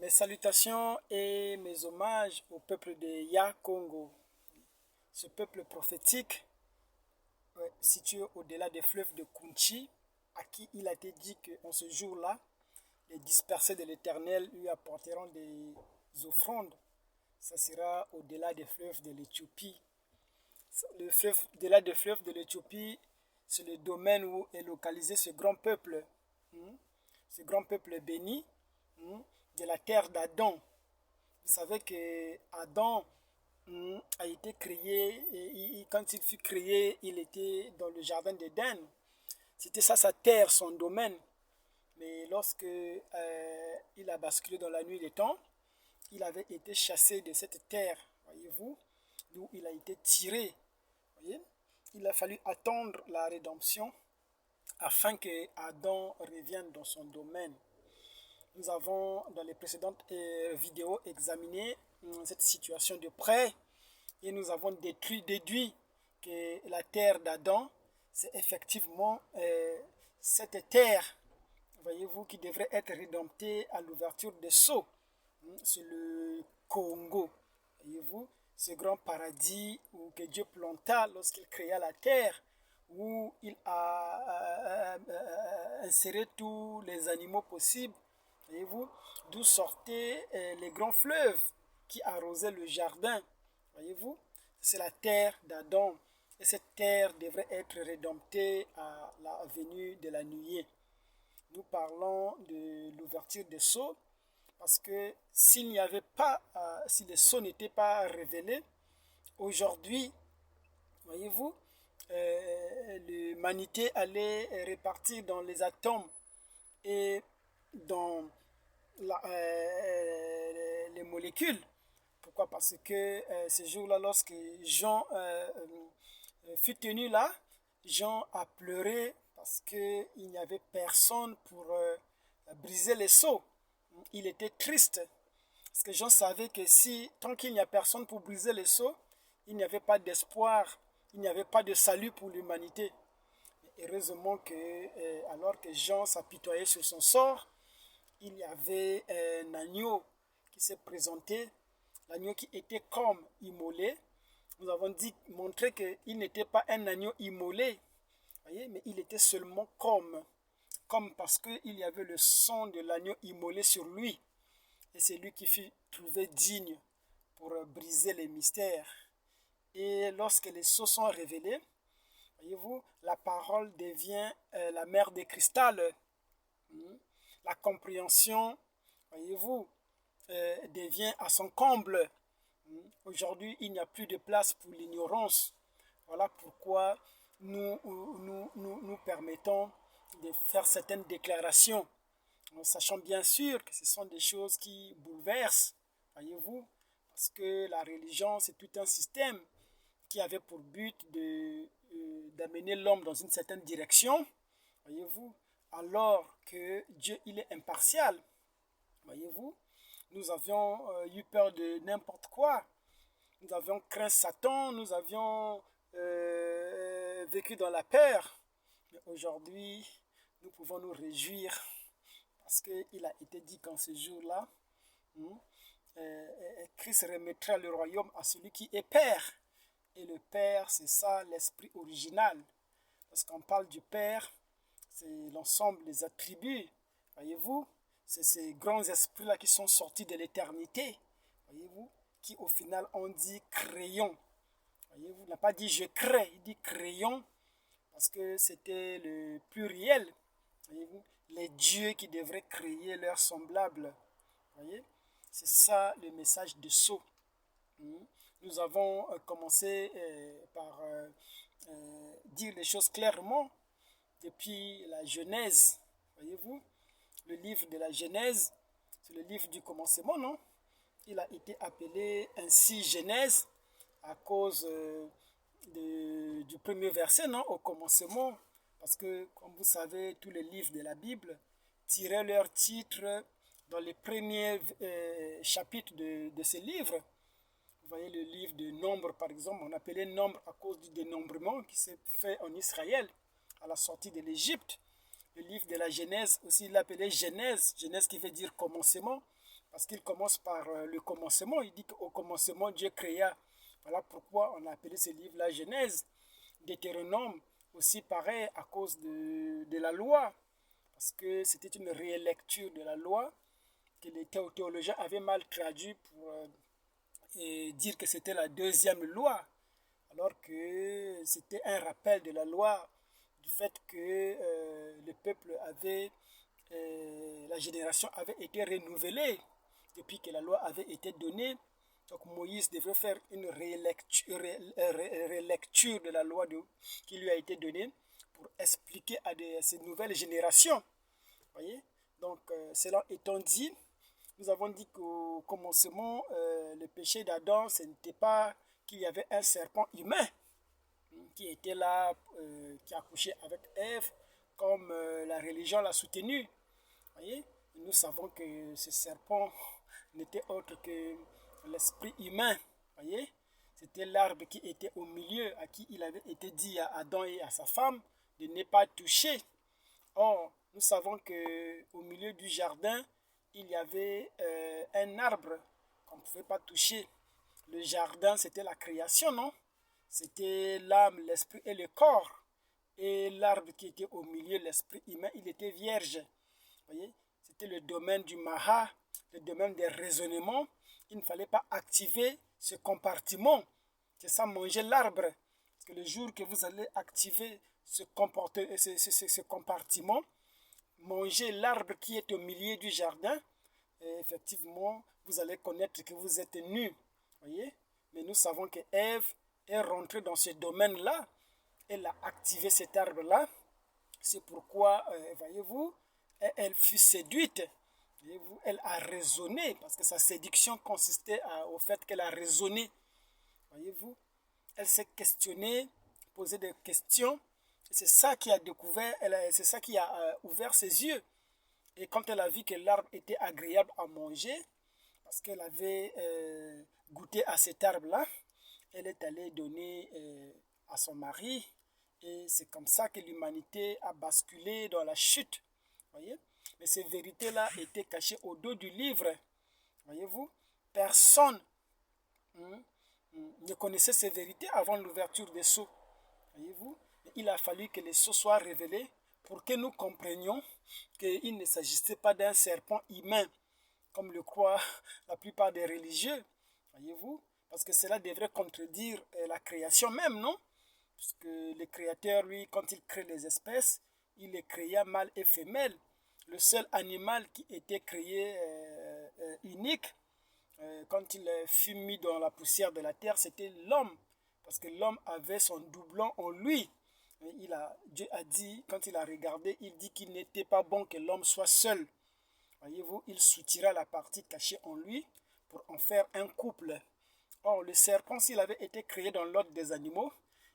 Mes salutations et mes hommages au peuple de Ya-Congo, ce peuple prophétique situé au-delà des fleuves de Kunchi, à qui il a été dit qu'en ce jour-là, les dispersés de l'Éternel lui apporteront des offrandes. Ça sera au-delà des fleuves de l'Éthiopie. Le fleuve, au-delà des fleuves de l'Éthiopie, c'est le domaine où est localisé ce grand peuple, ce grand peuple béni de la terre d'Adam. Vous savez que Adam a été créé, et quand il fut créé, il était dans le jardin d'Éden. C'était ça sa terre, son domaine. Mais lorsque il a basculé dans la nuit des temps, il avait été chassé de cette terre, voyez-vous, d'où il a été tiré. Voyez? Il a fallu attendre la rédemption afin que Adam revienne dans son domaine. Nous avons dans les précédentes vidéos examiné cette situation de près et nous avons déduit que la terre d'Adam, c'est effectivement cette terre, voyez-vous, qui devrait être rédemptée à l'ouverture des sceaux. C'est le Congo, voyez-vous, ce grand paradis que Dieu planta lorsqu'il créa la terre, où il a inséré tous les animaux possibles, voyez-vous, d'où sortaient les grands fleuves qui arrosaient le jardin, voyez-vous. C'est la terre d'Adam, et cette terre devrait être rédemptée à la venue de la nuée. Nous parlons de l'ouverture des sceaux, parce que s'il n'y avait pas, si les sceaux n'étaient pas révélés, aujourd'hui, voyez-vous, l'humanité allait répartir dans les atomes et dans les molécules. Pourquoi? Parce que ce jour-là, lorsque Jean fut tenu là, Jean a pleuré parce qu'il n'y avait personne pour briser les sceaux. Il était triste parce que Jean savait que si, tant qu'il n'y a personne pour briser les sceaux, il n'y avait pas d'espoir, il n'y avait pas de salut pour l'humanité. Heureusement que, alors que Jean s'apitoyait sur son sort, il y avait un agneau qui s'est présenté, l'agneau qui était comme immolé. Nous avons montré qu'il n'était pas un agneau immolé, voyez, mais il était seulement comme parce qu'il y avait le sang de l'agneau immolé sur lui. Et c'est lui qui fut trouvé digne pour briser les mystères. Et lorsque les sceaux sont révélés, voyez-vous, la parole devient la mer de cristal. La compréhension, voyez-vous, devient à son comble. Aujourd'hui, il n'y a plus de place pour l'ignorance. Voilà pourquoi nous permettons de faire certaines déclarations, en sachant bien sûr que ce sont des choses qui bouleversent, voyez-vous, parce que la religion, c'est tout un système qui avait pour but d'amener l'homme dans une certaine direction, voyez-vous, alors que Dieu, il est impartial, voyez-vous. Nous avions eu peur de n'importe quoi. Nous avions craint Satan, nous avions vécu dans la peur. Mais aujourd'hui, nous pouvons nous réjouir parce qu'il a été dit qu'en ce jour-là, Christ remettra le royaume à celui qui est Père. Et le Père, c'est ça l'esprit original. Lorsqu'on parle du Père, c'est l'ensemble des attributs. Voyez-vous, c'est ces grands esprits-là qui sont sortis de l'éternité. Voyez-vous, qui au final ont dit créons. Voyez-vous, il n'a pas dit je crée, il dit créons parce que c'était le pluriel. Voyez-vous, les dieux qui devraient créer leurs semblables. Voyez, c'est ça le message de sceau. Nous avons commencé par dire les choses clairement depuis la Genèse. Voyez-vous, le livre de la Genèse, c'est le livre du commencement, non? Il a été appelé ainsi Genèse à cause du premier verset, non? Au commencement. Parce que, comme vous savez, tous les livres de la Bible tiraient leur titre dans les premiers chapitres de ces livres. Vous voyez le livre de Nombre, par exemple, on appelait Nombre à cause du dénombrement qui s'est fait en Israël à la sortie de l'Égypte. Le livre de la Genèse aussi, il l'appelait Genèse, Genèse qui veut dire commencement, parce qu'il commence par le commencement. Il dit qu'au commencement, Dieu créa. Voilà pourquoi on a appelé ce livre la Genèse. Deutéronome aussi pareil à cause de la loi, parce que c'était une rélecture de la loi que les théologiens avaient mal traduit pour dire que c'était la deuxième loi, alors que c'était un rappel de la loi du fait que le peuple avait, la génération avait été renouvelée depuis que la loi avait été donnée. Donc Moïse devait faire une rélecture de la loi qui lui a été donnée pour expliquer à ces nouvelles générations. Voyez. Donc cela étant dit, nous avons dit qu'au commencement, le péché d'Adam, ce n'était pas qu'il y avait un serpent humain qui était là, qui a couché avec Ève, comme la religion l'a soutenu. Voyez. Nous savons que ce serpent n'était autre que l'esprit humain. Voyez. C'était l'arbre qui était au milieu, à qui il avait été dit à Adam et à sa femme de ne pas toucher. Or, nous savons qu'au milieu du jardin, il y avait un arbre qu'on ne pouvait pas toucher. Le jardin, c'était la création, non? C'était l'âme, l'esprit et le corps. Et l'arbre qui était au milieu, l'esprit humain, il était vierge. Voyez? C'était le domaine du maha, le domaine des raisonnements. Il ne fallait pas activer ce compartiment. C'est ça, manger l'arbre. Parce que le jour que vous allez activer ce compartiment, manger l'arbre qui est au milieu du jardin, et effectivement, vous allez connaître que vous êtes nus. Voyez? Mais nous savons que Ève est rentrée dans ce domaine-là. Elle a activé cet arbre-là. C'est pourquoi, voyez-vous, elle fut séduite. Voyez-vous, elle a raisonné, parce que sa séduction consistait au fait qu'elle a raisonné. Voyez-vous, elle s'est questionnée, posé des questions. C'est ça qui a découvert, c'est ça qui a ouvert ses yeux. Et quand elle a vu que l'arbre était agréable à manger, parce qu'elle avait goûté à cet arbre-là, elle est allée donner à son mari. Et c'est comme ça que l'humanité a basculé dans la chute. Voyez? Mais ces vérités-là étaient cachées au dos du livre. Voyez-vous? Personne ne connaissait ces vérités avant l'ouverture des sceaux. Voyez-vous? Il a fallu que les sceaux soient révélés pour que nous comprenions qu'il ne s'agissait pas d'un serpent humain, comme le croient la plupart des religieux. Voyez-vous? Parce que cela devrait contredire la création même, non? Parce que le Créateur, lui, quand il crée les espèces, il les créa mâle et femelle. Le seul animal qui était créé unique, quand il fut mis dans la poussière de la terre, c'était l'homme. Parce que l'homme avait son doublon en lui. Dieu a dit, quand il a regardé, il dit qu'il n'était pas bon que l'homme soit seul. Voyez-vous, il soutira la partie cachée en lui pour en faire un couple. Or, le serpent, s'il avait été créé dans l'ordre des animaux,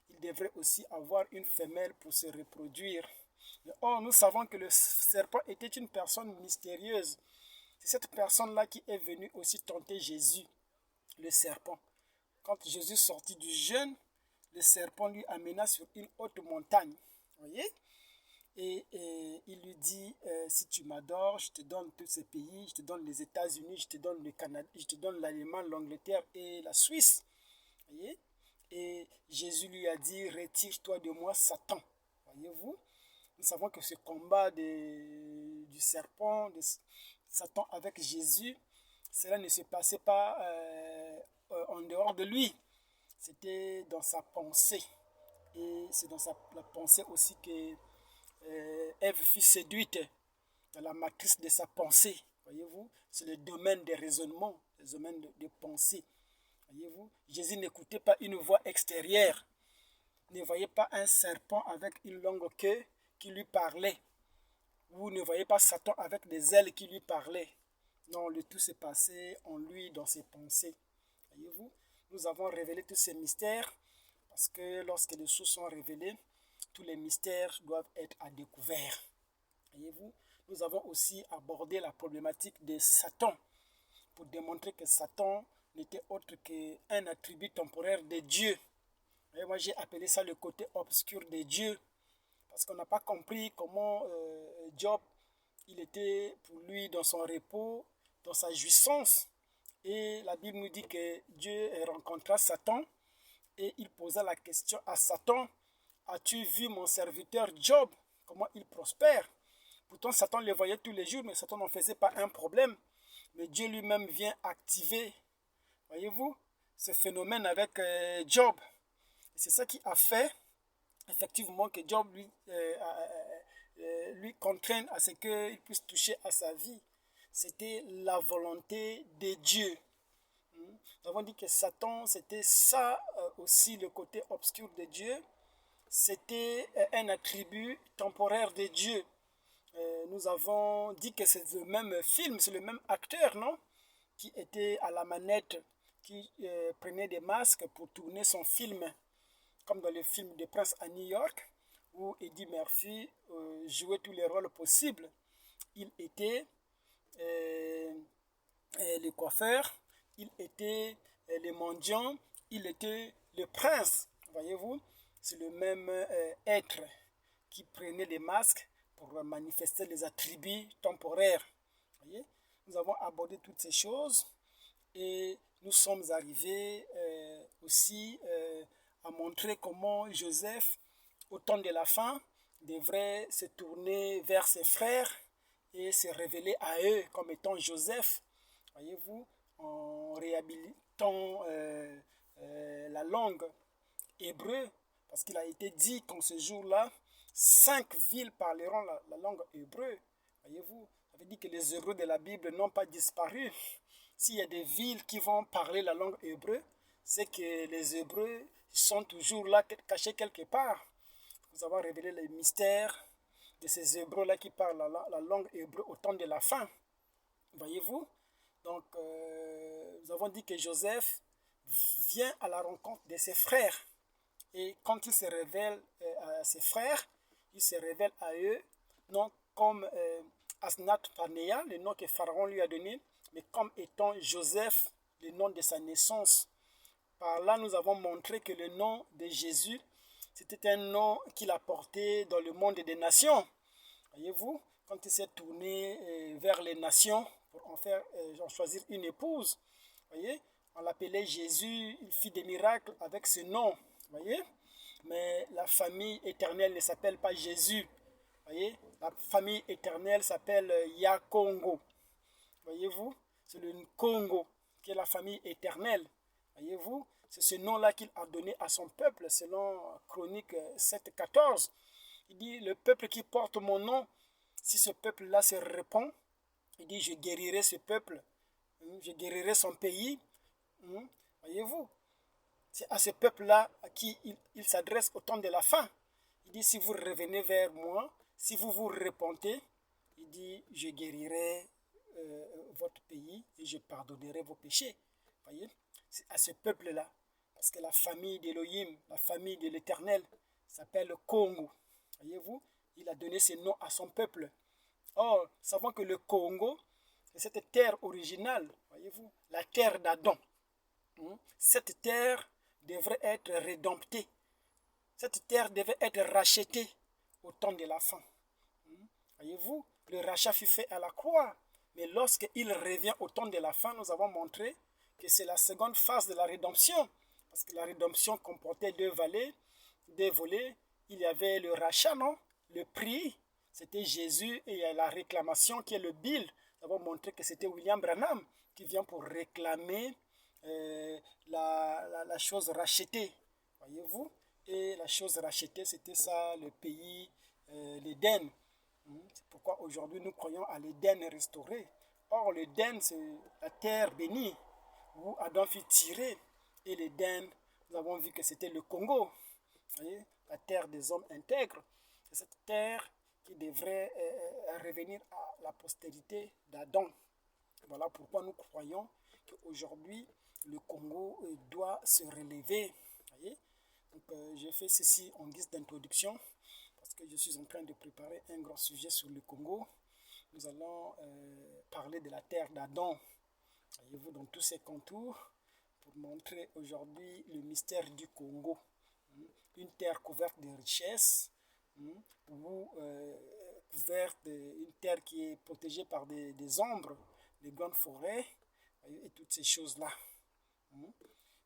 il devrait aussi avoir une femelle pour se reproduire. Or, nous savons que le serpent était une personne mystérieuse. C'est cette personne-là qui est venue aussi tenter Jésus, le serpent. Quand Jésus sortit du jeûne, le serpent lui amena sur une haute montagne. Voyez? Et il lui dit, si tu m'adores, je te donne tous ces pays, je te donne les États-Unis, je te donne le Canada, je te donne l'Allemagne, l'Angleterre et la Suisse. Voyez? Et Jésus lui a dit, retire-toi de moi, Satan. Voyez-vous? Nous savons que ce combat du serpent, de Satan avec Jésus, cela ne se passait pas en dehors de lui. C'était dans sa pensée. Et c'est dans la pensée aussi que Ève fut séduite, dans la matrice de sa pensée. Voyez-vous, c'est le domaine des raisonnements, le domaine des pensées. Voyez-vous, Jésus n'écoutait pas une voix extérieure, ne voyait pas un serpent avec une longue queue qui lui parlait, ou ne voyait pas Satan avec des ailes qui lui parlaient. Non, le tout s'est passé en lui, dans ses pensées. Voyez-vous, nous avons révélé tous ces mystères, parce que lorsque les choses sont révélées, tous les mystères doivent être à découvert. Voyez-vous, nous avons aussi abordé la problématique de Satan, pour démontrer que Satan n'était autre qu'un attribut temporaire de Dieu. Et moi, j'ai appelé ça le côté obscur de Dieu, parce qu'on n'a pas compris comment Job, il était pour lui dans son repos, dans sa jouissance. Et la Bible nous dit que Dieu rencontra Satan et il posa la question à Satan, as-tu vu mon serviteur Job, comment il prospère? Pourtant Satan le voyait tous les jours, mais Satan n'en faisait pas un problème. Mais Dieu lui-même vient activer, voyez-vous, ce phénomène avec Job. C'est ça qui a fait effectivement que Job lui contraigne à ce qu'il puisse toucher à sa vie. C'était la volonté de Dieu. Nous avons dit que Satan, c'était ça aussi le côté obscur de Dieu. C'était un attribut temporaire de Dieu. Nous avons dit que c'est le même film, c'est le même acteur, non? Qui était à la manette, qui prenait des masques pour tourner son film, comme dans le film de Prince à New York, où Eddie Murphy jouait tous les rôles possibles. Il était le coiffeur, il était le mendiant, il était le prince. Voyez-vous, c'est le même être qui prenait les masques pour manifester les attributs temporaires. Voyez, nous avons abordé toutes ces choses et nous sommes arrivés aussi à montrer comment Joseph, au temps de la fin, devrait se tourner vers ses frères et se révéler à eux comme étant Joseph, voyez-vous, en réhabilitant la langue hébreu, parce qu'il a été dit qu'en ce jour-là, 5 villes parleront la langue hébreu. Voyez-vous, ça veut dire que les Hébreux de la Bible n'ont pas disparu. S'il y a des villes qui vont parler la langue hébreu, c'est que les Hébreux sont toujours là, cachés quelque part. Nous avons révélé les mystères de ces Hébreux-là qui parlent la langue hébreu au temps de la fin. Voyez-vous? Donc, nous avons dit que Joseph vient à la rencontre de ses frères. Et quand il se révèle à ses frères, il se révèle à eux, non comme Asnat Panéa, le nom que Pharaon lui a donné, mais comme étant Joseph, le nom de sa naissance. Par là, nous avons montré que le nom de Jésus, c'était un nom qu'il a porté dans le monde des nations. Voyez-vous, quand il s'est tourné vers les nations pour en choisir une épouse, voyez, on l'appelait Jésus, il fit des miracles avec ce nom, voyez. Mais la famille éternelle ne s'appelle pas Jésus, voyez. La famille éternelle s'appelle Yakongo, voyez-vous. C'est le Congo qui est la famille éternelle, voyez-vous. C'est ce nom-là qu'il a donné à son peuple, selon Chronique 7,14. Il dit, le peuple qui porte mon nom, si ce peuple-là se répand, il dit, je guérirai ce peuple, je guérirai son pays. Voyez-vous, c'est à ce peuple-là à qui il s'adresse au temps de la fin. Il dit, si vous revenez vers moi, si vous vous repentez, il dit, je guérirai votre pays et je pardonnerai vos péchés. Voyez, c'est à ce peuple-là. Parce que la famille d'Élohim, la famille de l'Éternel, s'appelle Congo. Voyez-vous, il a donné ce nom à son peuple. Or, nous savons que le Congo, c'est cette terre originale, voyez-vous, la terre d'Adam. Cette terre devrait être rédemptée. Cette terre devait être rachetée au temps de la fin. Voyez-vous, le rachat fut fait à la croix. Mais lorsqu'il revient au temps de la fin, nous avons montré que c'est la seconde phase de la rédemption. Parce que la rédemption comportait deux volets. Il y avait le rachat, non? Le prix, c'était Jésus, et il y a la réclamation qui est le bill. Nous avons montré que c'était William Branham qui vient pour réclamer la chose rachetée. Voyez-vous? Et la chose rachetée, c'était ça, le pays, l'Éden. C'est pourquoi aujourd'hui nous croyons à l'Éden restauré. Or, l'Éden, c'est la terre bénie où Adam fut tiré. Et l'Éden, nous avons vu que c'était le Congo. Vous voyez, la terre des hommes intègres. C'est cette terre qui devrait revenir à la postérité d'Adam. Voilà pourquoi nous croyons qu'aujourd'hui, le Congo doit se relever. Voyez. Donc, j'ai fait ceci en guise d'introduction parce que je suis en train de préparer un grand sujet sur le Congo. Nous allons parler de la terre d'Adam. Voyez-vous, dans tous ses contours, pour montrer aujourd'hui le mystère du Congo. Une terre couverte de richesses, ou couverte, une terre qui est protégée par des ombres, les grandes forêts et toutes ces choses-là.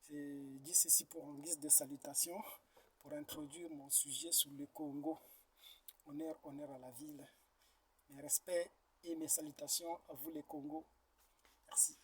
Je dis ceci pour en guise de salutation, pour introduire mon sujet sur le Congo. Honneur à la ville. Mes respects et mes salutations à vous les Congos. Merci.